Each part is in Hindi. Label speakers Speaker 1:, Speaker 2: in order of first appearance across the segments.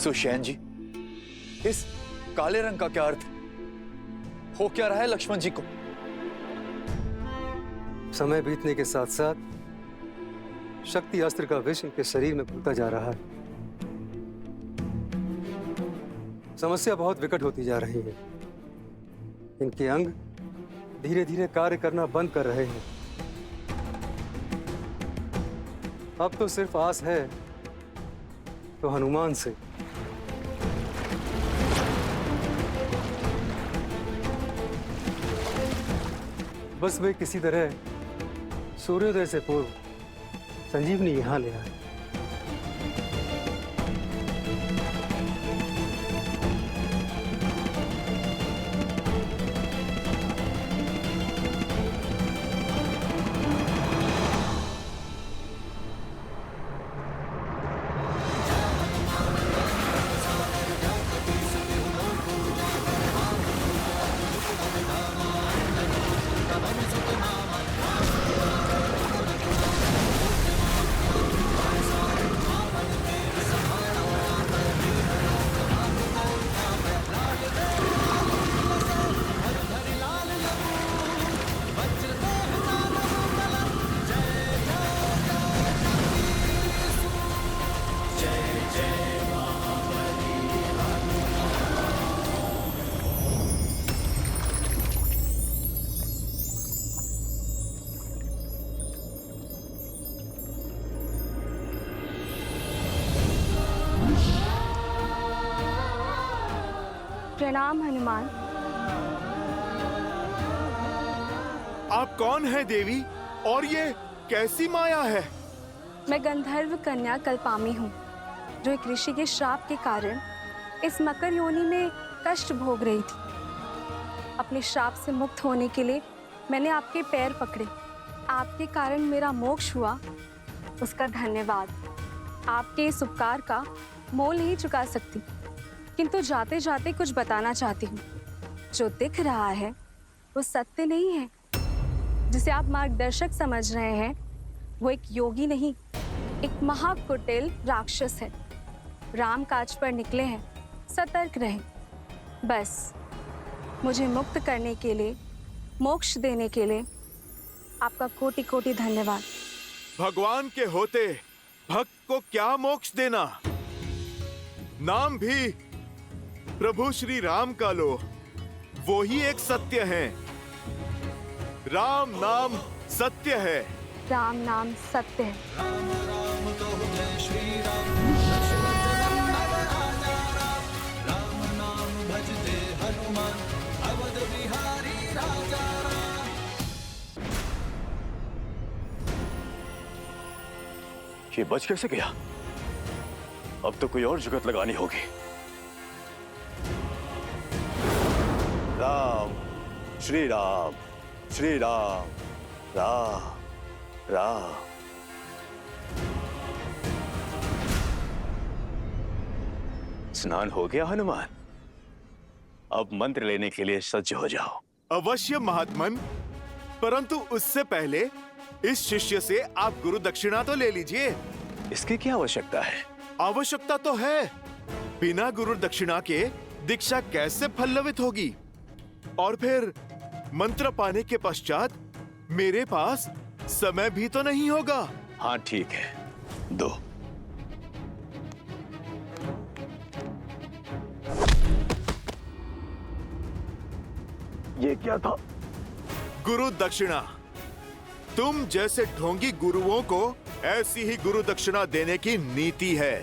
Speaker 1: सुशैन जी, इस काले रंग का क्या अर्थ हो क्या रहा है लक्ष्मण जी को?
Speaker 2: समय बीतने के साथ साथ शक्ति अस्त्र का विष इनके शरीर में घुलता जा रहा है। समस्या बहुत विकट होती जा रही है। इनके अंग धीरे धीरे कार्य करना बंद कर रहे हैं। अब तो सिर्फ आस है तो हनुमान से। बस वे किसी तरह सूर्योदय से पूर्व संजीवनी यहां ले आए।
Speaker 3: प्रणाम हनुमान।
Speaker 4: आप कौन है देवी, और ये कैसी माया है?
Speaker 3: मैं गंधर्व कन्या कल्पामी हूँ, जो एक ऋषि के श्राप के कारण इस मकर योनि में कष्ट भोग रही थी। अपने श्राप से मुक्त होने के लिए मैंने आपके पैर पकड़े। आपके कारण मेरा मोक्ष हुआ, उसका धन्यवाद। आपके इस उपकार का मोल नहीं चुका सकती, किंतु जाते जाते कुछ बताना चाहती हूँ। जो दिख रहा है वो सत्य नहीं है। जिसे आप मार्गदर्शक समझ रहे हैं वो एक योगी नहीं, एक महाकुटिल राक्षस है। राम काज पर निकले हैं, सतर्क रहें। बस मुझे मुक्त करने के लिए, मोक्ष देने के लिए आपका कोटि कोटि धन्यवाद।
Speaker 4: भगवान के होते भक्त को क्या मोक्ष देना? नाम भी प्रभु श्री राम का लो, वो ही एक सत्य है। राम नाम सत्य है।
Speaker 3: राम नाम सत्य है।
Speaker 5: राम राम कहो जय श्री राम, राम नाम भजते हनुमान, अवध बिहारी राजा राम।
Speaker 1: ये बच कैसे गया? अब तो कोई और जुगत लगानी होगी। राम श्री राम, श्री राम, राम राम। स्नान हो गया हनुमान? अब मंत्र लेने के लिए सज्ज हो जाओ।
Speaker 4: अवश्य महात्मन, परंतु उससे पहले इस शिष्य से आप गुरु दक्षिणा तो ले लीजिए।
Speaker 1: इसकी क्या आवश्यकता है?
Speaker 4: आवश्यकता तो है। बिना गुरु दक्षिणा के दीक्षा कैसे फलवित होगी? और फिर मंत्र पाने के पश्चात मेरे पास समय भी तो नहीं होगा।
Speaker 1: हाँ ठीक है, दो। ये क्या था?
Speaker 4: गुरु दक्षिणा। तुम जैसे ढोंगी गुरुओं को ऐसी ही गुरु दक्षिणा देने की नीति है।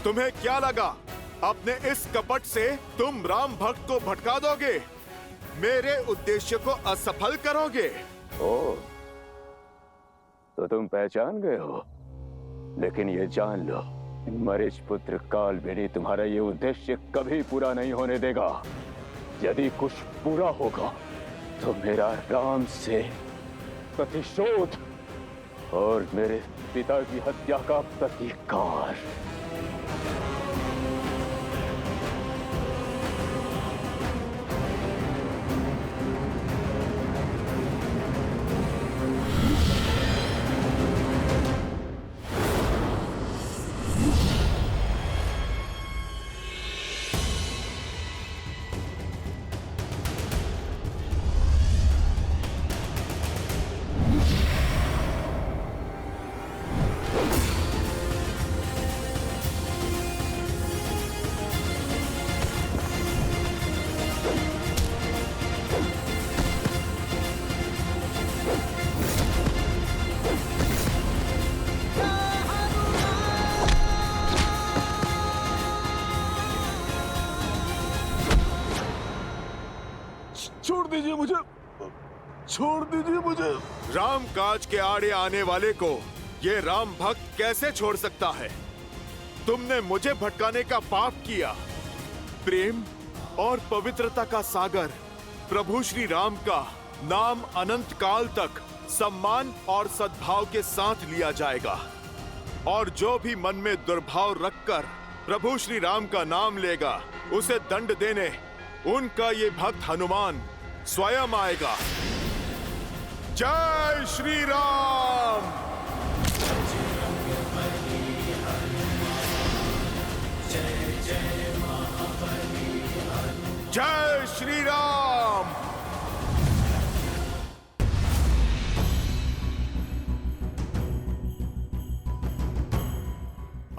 Speaker 4: तुम्हें क्या लगा अपने इस कपट से तुम राम भक्त को भटका दोगे, मेरे उद्देश्य को असफल करोगे?
Speaker 1: ओ, तो तुम पहचान गए हो। लेकिन ये जान लो, मरीच पुत्र कालबेनी तुम्हारा ये उद्देश्य कभी पूरा नहीं होने देगा। यदि कुछ पूरा होगा तो मेरा राम से प्रतिशोध और मेरे पिता की हत्या का प्रतिकार।
Speaker 4: छोड़ दीजिए मुझे, छोड़ दीजिए मुझे। राम काज के आड़े आने वाले को ये राम भक्त कैसे छोड़ सकता है? तुमने मुझे भटकाने का पाप किया। प्रेम और पवित्रता का सागर प्रभु श्री राम का नाम अनंत काल तक सम्मान और सद्भाव के साथ लिया जाएगा, और जो भी मन में दुर्भाव रखकर प्रभु श्री राम का नाम लेगा, उसे दंड देने उनका ये भक्त हनुमान स्वयं आएगा। जय श्री राम। जय श्री राम।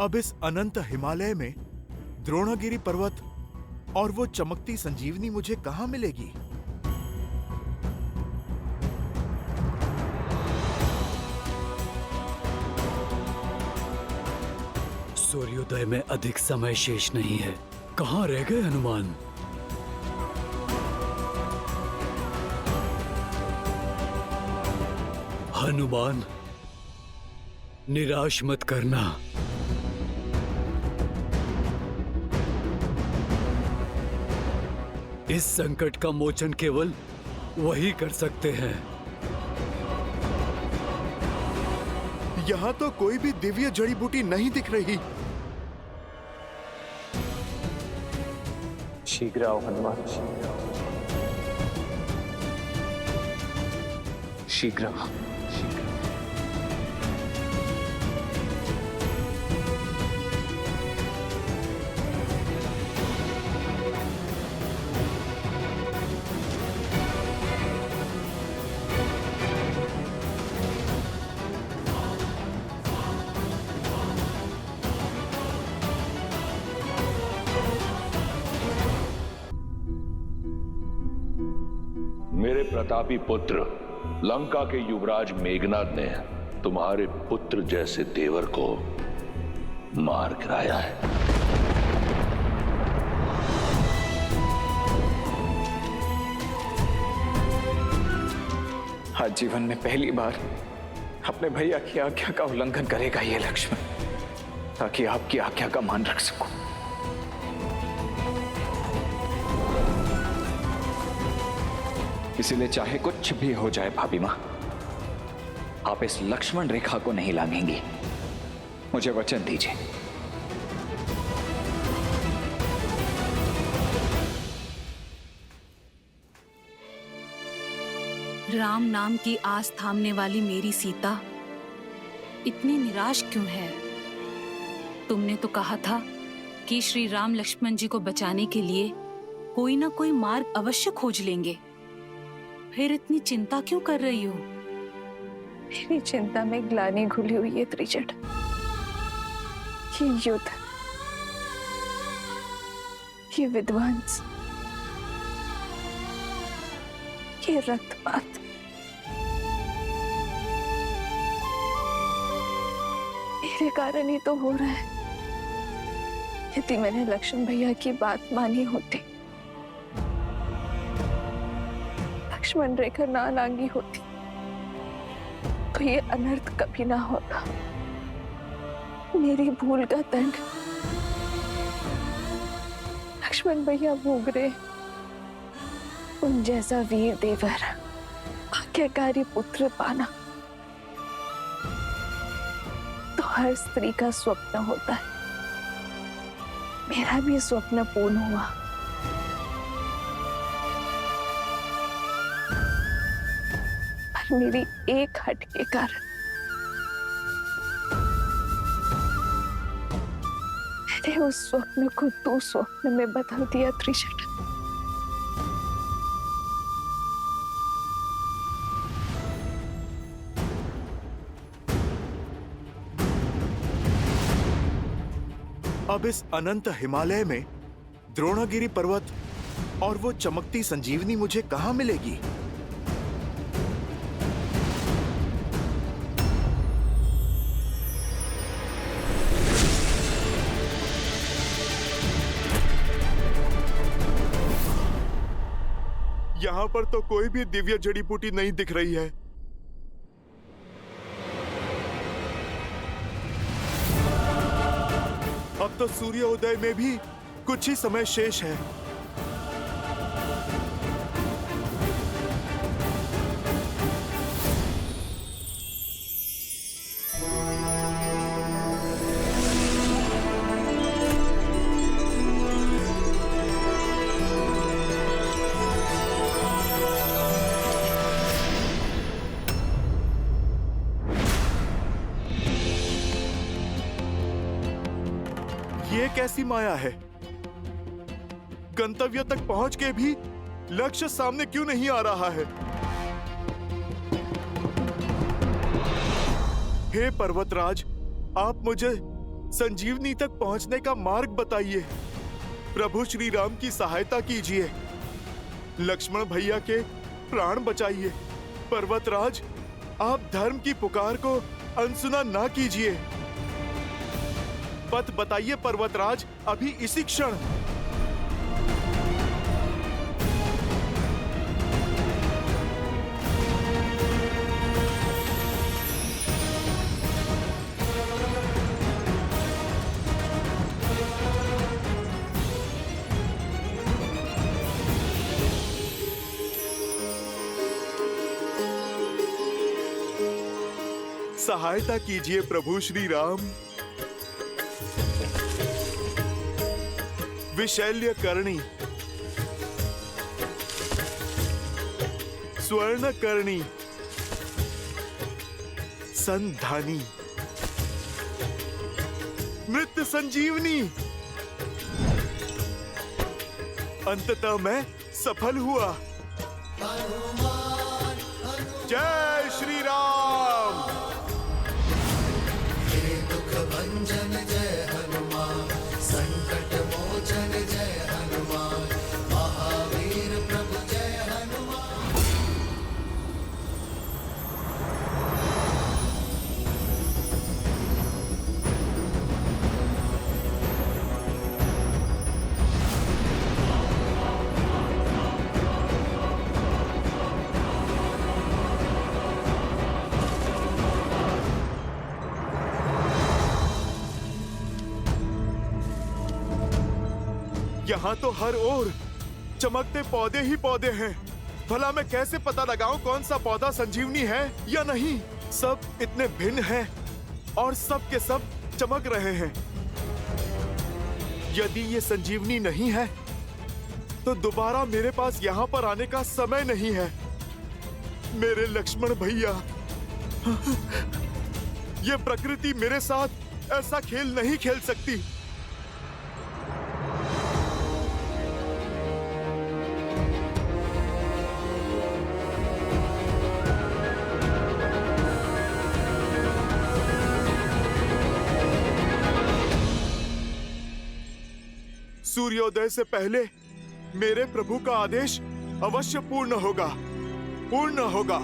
Speaker 4: अब इस अनंत हिमालय में द्रोणागिरी पर्वत और वो चमकती संजीवनी मुझे कहां मिलेगी?
Speaker 6: सूर्योदय में अधिक समय शेष नहीं है। कहाँ रह गए हनुमान? हनुमान, निराश मत करना। इस संकट का मोचन केवल वही कर सकते हैं।
Speaker 4: यहां तो कोई भी दिव्य जड़ी बूटी नहीं दिख रही।
Speaker 1: शीघ्र आओ हनुमान, शीघ्र आओ।
Speaker 7: मेरे प्रतापी पुत्र लंका के युवराज मेघनाद ने तुम्हारे पुत्र जैसे देवर को मार गिराया है।
Speaker 8: आज जीवन में पहली बार अपने भैया की आज्ञा का उल्लंघन करेगा ये लक्ष्मण, ताकि आपकी आज्ञा का मान रख सकूं। इसीलिए चाहे कुछ भी हो जाए भाभी मां, आप इस लक्ष्मण रेखा को नहीं लांघेंगी। मुझे वचन दीजिए।
Speaker 9: राम नाम की आस थामने वाली मेरी सीता इतनी निराश क्यों है? तुमने तो कहा था कि श्री राम लक्ष्मण जी को बचाने के लिए कोई ना कोई मार्ग अवश्य खोज लेंगे। फिर इतनी चिंता क्यों कर रही हो?
Speaker 3: मेरी चिंता में ग्लानि घुली हुई है त्रिजट। ये युद्ध, ये विध्वंस, ये रक्तपात, मेरे कारण ही तो हो रहा है। यदि मैंने लक्ष्मण भैया की बात मानी होती, लक्ष्मण रेखा ना लांगी होती, तो ये अनर्थ कभी ना होता। मेरी भूल का दंड लक्ष्मण भैया भोग रहे। उन जैसा वीर देवर, आज्ञाकारी पुत्र पाना तो हर स्त्री का स्वप्न होता है। मेरा भी स्वप्न पूर्ण हुआ। पर मेरी एक हट के कारण मैंने उस स्वप्न को दो स्वप्न में बदल दिया त्रिशट।
Speaker 4: अब इस अनंत हिमालय में द्रोणागिरी पर्वत और वो चमकती संजीवनी मुझे कहां मिलेगी? यहाँ पर तो कोई भी दिव्य जड़ी बूटी नहीं दिख रही है। अब तो सूर्योदय में भी कुछ ही समय शेष है। ये कैसी माया है? गंतव्य तक पहुंच के भी लक्ष्य सामने क्यों नहीं आ रहा है? हे पर्वतराज, आप मुझे संजीवनी तक पहुंचने का मार्ग बताइए। प्रभु श्री राम की सहायता कीजिए। लक्ष्मण भैया के प्राण बचाइए। पर्वतराज, आप धर्म की पुकार को अनसुना ना कीजिए। पथ बताइए पर्वतराज, अभी इसी क्षण। सहायता कीजिए प्रभु श्री राम। विशैल्य करणी, स्वर्ण करणी, संधानी, मृत संजीवनी। अंततः मैं सफल हुआ। जय श्री राम।
Speaker 5: दुख भंजन जय हनुमान, संकट मोचन जय हनुमान, महावीर प्रभु जय हनुमान।
Speaker 4: यहाँ तो हर ओर चमकते पौधे ही पौधे हैं। भला मैं कैसे पता लगाऊं कौन सा पौधा संजीवनी है या नहीं? सब इतने भिन्न हैं और सब के सब चमक रहे हैं। यदि ये संजीवनी नहीं है तो दोबारा मेरे पास यहाँ पर आने का समय नहीं है। मेरे लक्ष्मण भैया, ये प्रकृति मेरे साथ ऐसा खेल नहीं खेल सकती। सूर्योदय से पहले मेरे प्रभु का आदेश अवश्य पूर्ण होगा, पूर्ण होगा।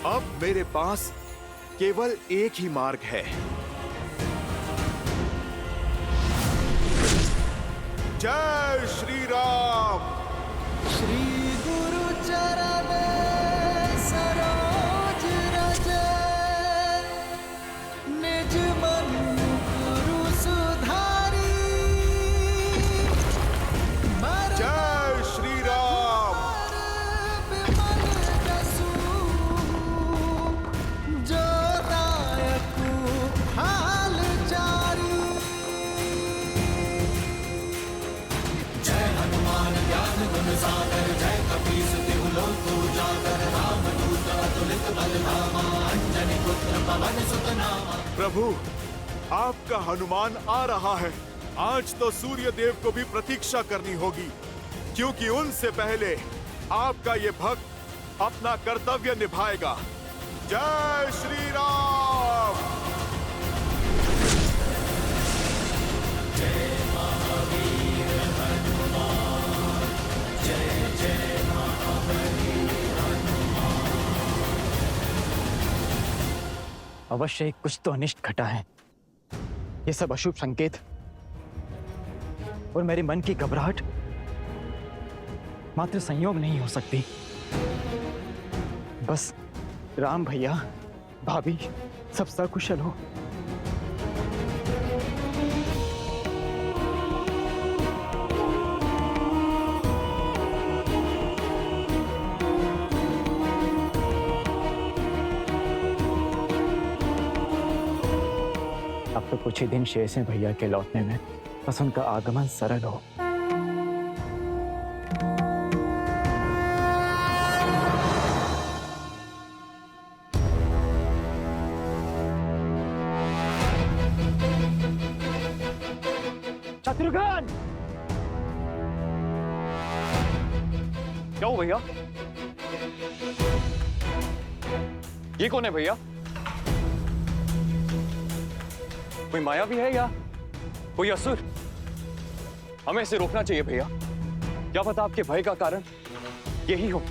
Speaker 4: अब मेरे पास केवल एक ही मार्ग है। जय श्री राम।
Speaker 5: श्री गुरु चरण सरोज रज, निज मन गुरु सुधारी।
Speaker 4: जय श्री राम।
Speaker 5: विमल जसु, जो दायक हाल चारी। जय हनुमान ज्ञान गुण सागर, जय कपीस तिहु लोक उजागर। रामदूत अतुलित बल धामा, अंजनी पुत्र पवन सुत नामा।
Speaker 4: प्रभु, आपका हनुमान आ रहा है। आज तो सूर्य देव को भी प्रतीक्षा करनी होगी, क्योंकि उनसे पहले आपका ये भक्त अपना कर्तव्य निभाएगा। जय श्री राम।
Speaker 8: अवश्य ही कुछ तो अनिष्ट घटा है। ये सब अशुभ संकेत
Speaker 10: और मेरे मन की घबराहट मात्र संयोग नहीं हो सकती। बस राम भैया, भाभी सब सकुशल हो। अब तो कुछ ही दिन शेष हैं भैया के लौटने में, बस उनका आगमन सरल हो। शत्रुघ्न!
Speaker 11: क्या हो भैया? ये कौन है भैया? कोई माया भी है या कोई असुर? हमें इसे रोकना चाहिए भैया। क्या पता आपके भय का कारण यही हो।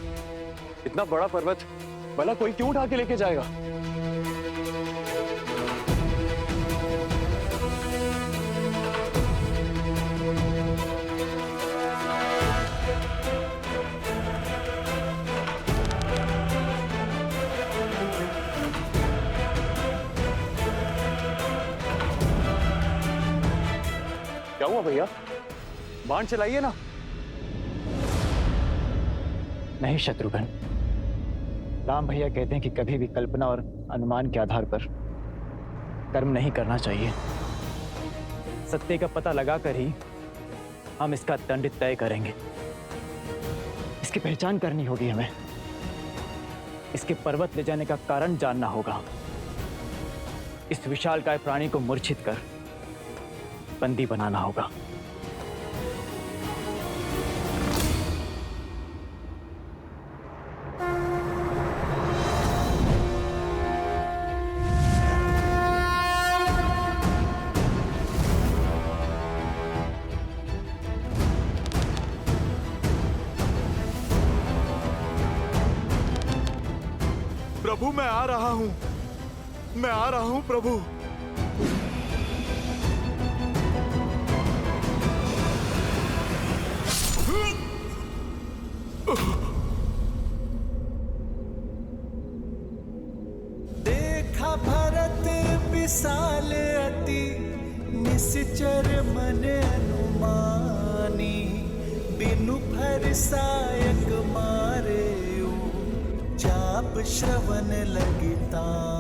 Speaker 11: इतना बड़ा पर्वत भला कोई क्यों उठा के लेके जाएगा? क्या हुआ भैया? बाण चलाइए ना।
Speaker 10: नहीं शत्रुघ्न, राम भैया कहते हैं कि कभी भी कल्पना और अनुमान के आधार पर कर्म नहीं करना चाहिए। सत्य का पता लगाकर ही हम इसका दंड तय करेंगे। इसकी पहचान करनी होगी हमें। इसके पर्वत ले जाने का कारण जानना होगा। इस विशालकाय प्राणी को मूर्छित कर बंदी बनाना होगा।
Speaker 4: प्रभु मैं आ रहा हूं, मैं आ रहा हूं प्रभु।
Speaker 5: देखा भरत विशाल अति निश्चर मन अनुमानी, बिनु फरसायक मारे चाप श्रवण लगता।